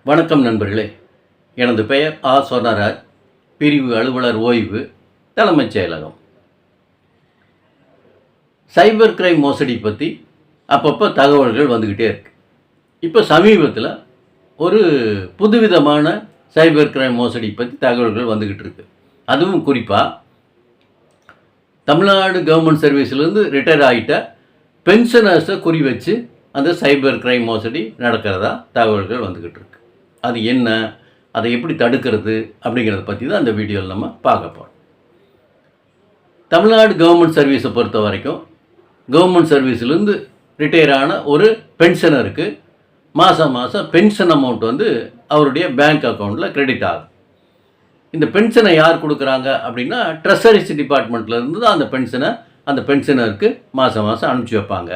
வணக்கம் நண்பர்களே. எனது பெயர் ஆ. சொர்ணராஜ், பிரிவு அலுவலர் ஓய்வு, தலைமைச் செயலகம். சைபர் கிரைம் மோசடி பற்றி அப்பப்போ தகவல்கள் வந்துக்கிட்டே இருக்கு. இப்போ சமீபத்தில் ஒரு புதுவிதமான சைபர் கிரைம் மோசடி பற்றி தகவல்கள் வந்துக்கிட்டு இருக்கு. அதுவும் குறிப்பாக தமிழ்நாடு கவர்மெண்ட் சர்வீஸ்லேருந்து ரிட்டையர் ஆகிட்ட பென்ஷனர்ஸை குறி வச்சு அந்த சைபர் கிரைம் மோசடி நடக்கிறதா தகவல்கள் வந்துக்கிட்டு இருக்கு. அது என்ன, அதை எப்படி தடுக்கிறது அப்படிங்கிறத பற்றி தான் அந்த வீடியோவில் நம்ம பார்க்க போகிறோம். தமிழ்நாடு கவர்மெண்ட் சர்வீஸை பொறுத்த வரைக்கும் கவர்மெண்ட் சர்வீஸ்லேருந்து ரிட்டையர் ஆன ஒரு பென்ஷனருக்கு மாதம் பென்ஷன் அமௌண்ட் வந்து அவருடைய பேங்க் அக்கௌண்ட்டில் கிரெடிட் ஆகும். இந்த பென்ஷனை யார் கொடுக்குறாங்க அப்படின்னா ட்ரெஷரிஸ் டிபார்ட்மெண்ட்லேருந்து தான் அந்த பென்ஷனருக்கு மாதம் அனுப்பிச்சி வைப்பாங்க.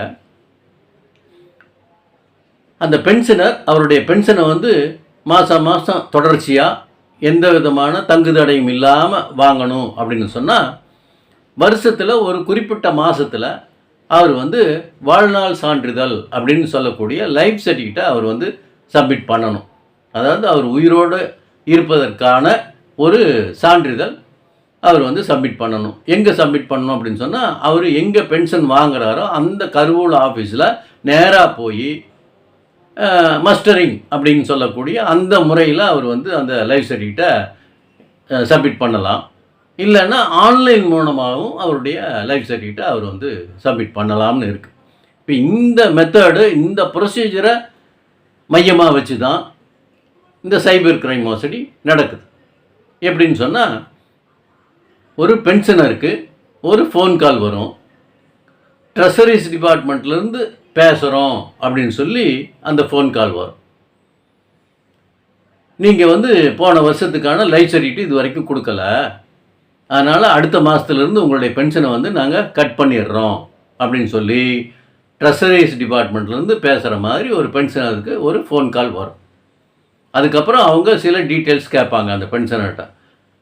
அந்த பென்ஷனர் அவருடைய பென்ஷனை வந்து மாதம் தொடர்ச்சியாக எந்த விதமான தங்குதடையும் இல்லாமல் வாங்கணும் அப்படின்னு சொன்னால் வருஷத்தில் ஒரு குறிப்பிட்ட மாதத்தில் அவர் வந்து வாழ்நாள் சான்றிதழ் அப்படின்னு சொல்லக்கூடிய லைஃப் சர்டிஃபிகேட்டை அவர் வந்து சப்மிட் பண்ணணும். அதாவது அவர் உயிரோடு இருப்பதற்கான ஒரு சான்றிதழ் அவர் வந்து சப்மிட் பண்ணணும். எங்கே சப்மிட் பண்ணணும் அப்படின்னு சொன்னால் அவர் எங்கே பென்ஷன் வாங்குகிறாரோ அந்த கருவூல ஆஃபீஸில் நேராக போய் மஸ்டரிங் அப்படின்னு சொல்லக்கூடிய அந்த முறையில் அவர் வந்து அந்த லைஃப் சர்டிஃபிகேட்டை சப்மிட் பண்ணலாம். இல்லைன்னா ஆன்லைன் மூலமாகவும் அவருடைய லைஃப் சர்டிஃபிகேட்டை அவர் வந்து சப்மிட் பண்ணலாம்னு இருக்குது. இப்போ இந்த மெத்தடு, இந்த ப்ரொசீஜரை மையமாக வச்சு தான் இந்த சைபர் கிரைம் மோசடி நடக்குது. எப்படின்னு சொன்னால் ஒரு பென்ஷனருக்கு ஒரு ஃபோன் கால் வரும். ட்ரெஷரிஸ் டிபார்ட்மெண்ட்லேருந்து பேசுகிறோம் அப்படின்னு சொல்லி அந்த ஃபோன் கால் வரும். நீங்கள் வந்து போன வருஷத்துக்கான லைஃப் சர்டிஃபிகேட் இது வரைக்கும் கொடுக்கல, அதனால் அடுத்த மாதத்துலேருந்து உங்களுடைய பென்ஷனை வந்து நாங்கள் கட் பண்ணிடுறோம் அப்படின்னு சொல்லி ட்ரெஷரிஸ் டிபார்ட்மெண்ட்லேருந்து பேசுகிற மாதிரி ஒரு பென்ஷனருக்கு ஒரு ஃபோன் கால் வரும். அதுக்கப்புறம் அவங்க சில டீட்டெயில்ஸ் கேட்பாங்க அந்த பென்ஷனர்கிட்ட.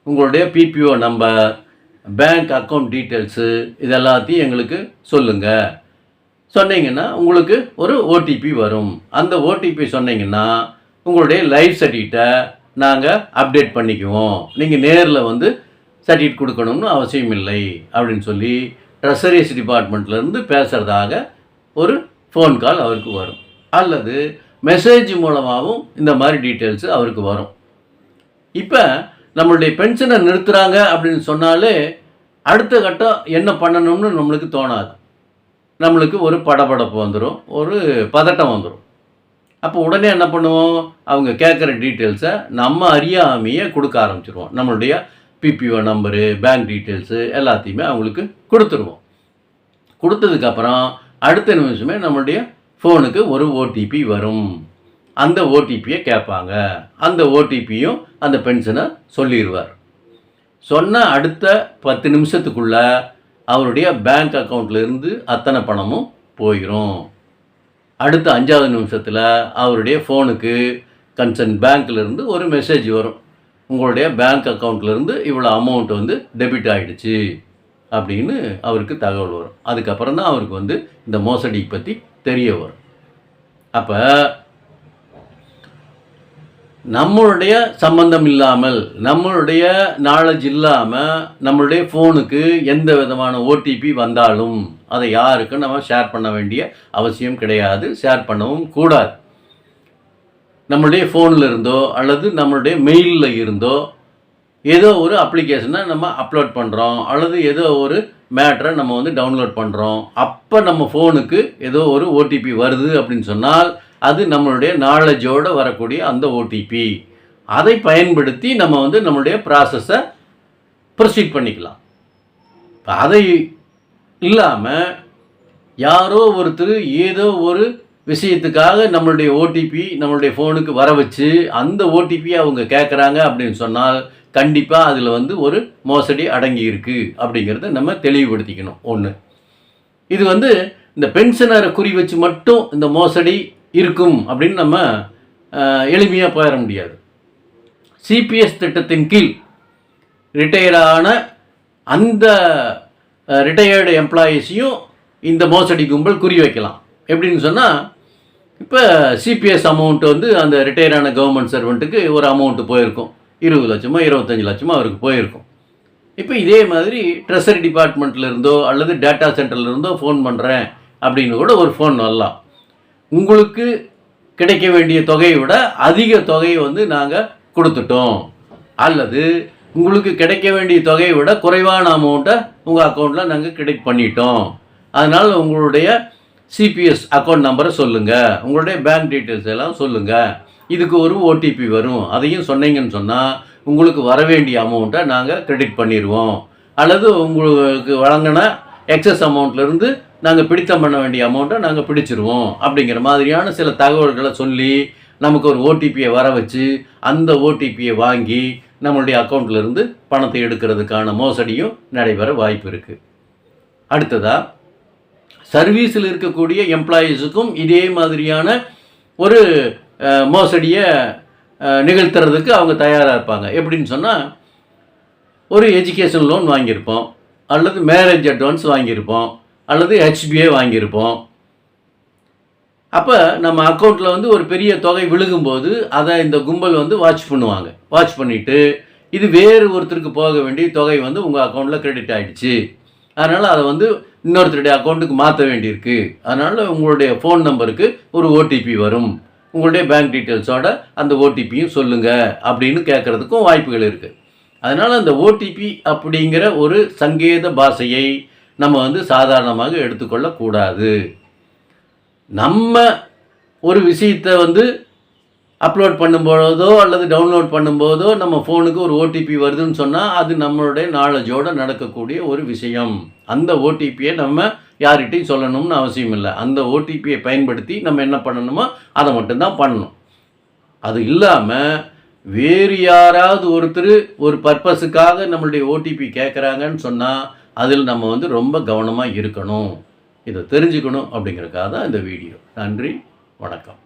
உங்களுடைய BPO number, bank account details இது எல்லாத்தையும் எங்களுக்கு சொல்லுங்கள். சொன்னீங்கன்னா உங்களுக்கு ஒரு ஓடிபி வரும். அந்த ஓடிபி சொன்னீங்கன்னா உங்களுடைய லைஃப் சர்டிஃபிகேட்டை நாங்கள் அப்டேட் பண்ணிக்குவோம். நீங்கள் நேரில் வந்து சர்டிஃபிகேட் கொடுக்கணும்னு அவசியம் இல்லை அப்படின்னு சொல்லி ட்ரெஷரிஸ் டிபார்ட்மெண்ட்லேருந்து பேசுகிறதாக ஒரு ஃபோன் கால் அவருக்கு வரும். அல்லது மெசேஜ் மூலமாகவும் இந்த மாதிரி டீட்டெயில்ஸு அவருக்கு வரும். இப்போ நம்மளுடைய பென்ஷனை நிறுத்துகிறாங்க அப்படின்னு சொன்னாலே அடுத்த கட்டம் என்ன பண்ணணும்னு நம்மளுக்கு தோணாது. நம்மளுக்கு ஒரு படபடப்பு வந்துடும், ஒரு பதட்டம் வந்துடும். அப்போ உடனே என்ன பண்ணுவோம், அவங்க கேட்குற டீட்டெயில்ஸை நம்ம அறியாமையே கொடுக்க ஆரம்பிச்சிருவோம். நம்மளுடைய பிபிஓ நம்பரு, பேங்க் டீட்டெயில்ஸு எல்லாத்தையுமே அவங்களுக்கு கொடுத்துருவோம். கொடுத்ததுக்கப்புறம் அடுத்த நிமிஷமே நம்மளுடைய ஃபோனுக்கு ஒரு ஓடிபி வரும். அந்த ஓடிபியை கேட்பாங்க. அந்த ஓடிபியும் அந்த பென்ஷனை சொல்லிடுவார். சொன்ன அடுத்த 10 நிமிஷத்துக்குள்ளே அவருடைய பேங்க் அக்கௌண்ட்லேருந்து அத்தனை பணமும் போயிடும். அடுத்த 5வது நிமிஷத்தில் அவருடைய ஃபோனுக்கு கன்சர்ன் பேங்க்லேருந்து ஒரு மெசேஜ் வரும். உங்களுடைய பேங்க் அக்கௌண்ட்லேருந்து இவ்வளோ அமௌண்ட் வந்து டெபிட் ஆகிடுச்சு அப்படின்னு அவருக்கு தகவல் வரும். அதுக்கப்புறம் தான் அவருக்கு வந்து இந்த மோசடி பற்றி தெரிய வரும். அப்போ நம்மளுடைய சம்பந்தம் இல்லாமல், நம்மளுடைய நாலேஜ் இல்லாமல் நம்மளுடைய ஃபோனுக்கு எந்த விதமான ஓடிபி வந்தாலும் அதை யாருக்கும் நம்ம ஷேர் பண்ண வேண்டிய அவசியம் கிடையாது. ஷேர் பண்ணவும் கூடாது. நம்மளுடைய ஃபோனில் இருந்தோ அல்லது நம்மளுடைய மெயிலில் இருந்தோ ஏதோ ஒரு அப்ளிகேஷனை நம்ம அப்லோட் பண்ணுறோம் அல்லது ஏதோ ஒரு மேட்டரை நம்ம வந்து டவுன்லோட் பண்ணுறோம். அப்போ நம்ம ஃபோனுக்கு ஏதோ ஒரு ஓடிபி வருது அப்படின்னு சொன்னால் அது நம்மளுடைய நாலேஜோடு வரக்கூடிய அந்த ஓடிபி. அதை பயன்படுத்தி நம்ம வந்து நம்மளுடைய ப்ராசஸை ப்ரொசீட் பண்ணிக்கலாம். அதை இல்லாமல் யாரோ ஒருத்தர் ஏதோ ஒரு விஷயத்துக்காக நம்மளுடைய ஓடிபி நம்மளுடைய ஃபோனுக்கு வர வச்சு அந்த ஓடிபியை அவங்க கேட்குறாங்க அப்படின்னு சொன்னால் கண்டிப்பாக அதில் வந்து ஒரு மோசடி அடங்கி இருக்குது அப்படிங்கிறத நம்ம தெளிவுபடுத்திக்கணும். ஒன்று, இது வந்து இந்த பென்ஷனரை குறி வச்சு மட்டும் இந்த மோசடி இருக்கும் அப்படின்னு நம்ம எளிமையாக போயிட முடியாது. சிபிஎஸ் திட்டத்தின் கீழ் ரிட்டையர்டான அந்த ரிட்டையர்டு எம்ப்ளாயீஸையும் இந்த மோசடி கும்பல் குறி வைக்கலாம். எப்படின்னு சொன்னால் இப்போ சிபிஎஸ் அமௌண்ட் வந்து அந்த ரிட்டையர் ஆன கவர்மெண்ட் சர்வெண்ட்டுக்கு ஒரு அமௌண்ட்டு போயிருக்கும், 20 லட்சமோ 25 லட்சமோ அவருக்கு போயிருக்கும். இப்போ இதே மாதிரி ட்ரெஸரி டிபார்ட்மெண்ட்டில் இருந்தோ அல்லது டேட்டா சென்டரில் இருந்தோ ஃபோன் பண்ணுறேன் அப்படின்னு கூட ஒரு ஃபோன் வரலாம். உங்களுக்கு கிடைக்க வேண்டிய தொகையை விட அதிக தொகையை வந்து நாங்கள் கொடுத்துட்டோம், அல்லது உங்களுக்கு கிடைக்க வேண்டிய தொகையை விட குறைவான அமௌண்ட்டை உங்கள் அக்கௌண்ட்டில் நாங்கள் கிரெடிட் பண்ணிட்டோம், அதனால் உங்களுடைய சிபிஎஸ் அக்கௌண்ட் நம்பரை சொல்லுங்கள், உங்களுடைய பேங்க் டீட்டெயில்ஸ் எல்லாம் சொல்லுங்கள், இதுக்கு ஒரு ஓடிபி வரும், அதையும் சொன்னீங்கன்னு சொன்னால் உங்களுக்கு வர வேண்டிய அமௌண்ட்டை நாங்கள் கிரெடிட் பண்ணிடுவோம், அல்லது உங்களுக்கு வழங்கின எக்ஸஸ் அமௌண்ட்லேருந்து நாங்கள் பிடித்தம் பண்ண வேண்டிய அமௌண்ட்டை நாங்கள் பிடிச்சிருவோம் அப்படிங்கிற மாதிரியான சில தகவல்களை சொல்லி நமக்கு ஒரு ஓடிபியை வர வச்சு அந்த ஓடிபியை வாங்கி நம்மளுடைய அக்கௌண்ட்லேருந்து பணத்தை எடுக்கிறதுக்கான மோசடியும் நடைபெற வாய்ப்பு இருக்குது. அடுத்ததாக சர்வீஸில் இருக்கக்கூடிய எம்ப்ளாயீஸுக்கும் இதே மாதிரியான ஒரு மோசடியை நிகழ்த்துறதுக்கு அவங்க தயாராக இருப்பாங்க. எப்படின்னு சொன்னால், ஒரு எஜுகேஷன் லோன் வாங்கியிருப்போம், அல்லது மேரேஜ் அட்வான்ஸ் வாங்கியிருப்போம், அல்லது ஹெச்பிஏ வாங்கியிருப்போம். அப்போ நம்ம அக்கௌண்ட்டில் வந்து ஒரு பெரிய தொகை விழுகும்போது அதை இந்த கும்பல் வந்து வாட்ச் பண்ணுவாங்க. வாட்ச் பண்ணிவிட்டு இது வேறு ஒருத்தருக்கு போக வேண்டிய தொகை வந்து உங்கள் அக்கௌண்ட்டில் கிரெடிட் ஆகிடுச்சு, அதனால் அதை வந்து இன்னொருத்தருடைய அக்கௌண்ட்டுக்கு மாற்ற வேண்டியிருக்கு, அதனால் உங்களுடைய ஃபோன் நம்பருக்கு ஒரு ஓடிபி வரும், உங்களுடைய பேங்க் டீட்டெயில்ஸோட அந்த ஓடிபியும் சொல்லுங்கள் அப்படின்னு கேட்குறதுக்கும் வாய்ப்புகள் இருக்குது. அதனால் அந்த ஓடிபி அப்படிங்கிற ஒரு சங்கேத பாஷையை நம்ம வந்து சாதாரணமாக எடுத்துக்கொள்ளக்கூடாது. நம்ம ஒரு விஷயத்தை வந்து அப்லோட் பண்ணும்போதோ அல்லது டவுன்லோட் பண்ணும்போதோ நம்ம ஃபோனுக்கு ஒரு ஓடிபி வருதுன்னு சொன்னால் அது நம்மளுடைய நாலேஜோடு நடக்கக்கூடிய ஒரு விஷயம். அந்த ஓடிபியை நம்ம யார்கிட்டையும் சொல்லணும்னு அவசியம் இல்லை. அந்த ஓடிபியை பயன்படுத்தி நம்ம என்ன பண்ணணுமோ அதை மட்டும்தான் பண்ணணும். அது இல்லாமல் வேறு யாராவது ஒருத்தர் ஒரு பர்பஸுக்காக நம்மளுடைய ஓடிபி கேட்குறாங்கன்னு சொன்னால் அதில் நம்ம வந்து ரொம்ப கவனமாக இருக்கணும். இதை தெரிஞ்சுக்கணும் அப்படிங்கிறதுக்காக தான் இந்த வீடியோ. நன்றி, வணக்கம்.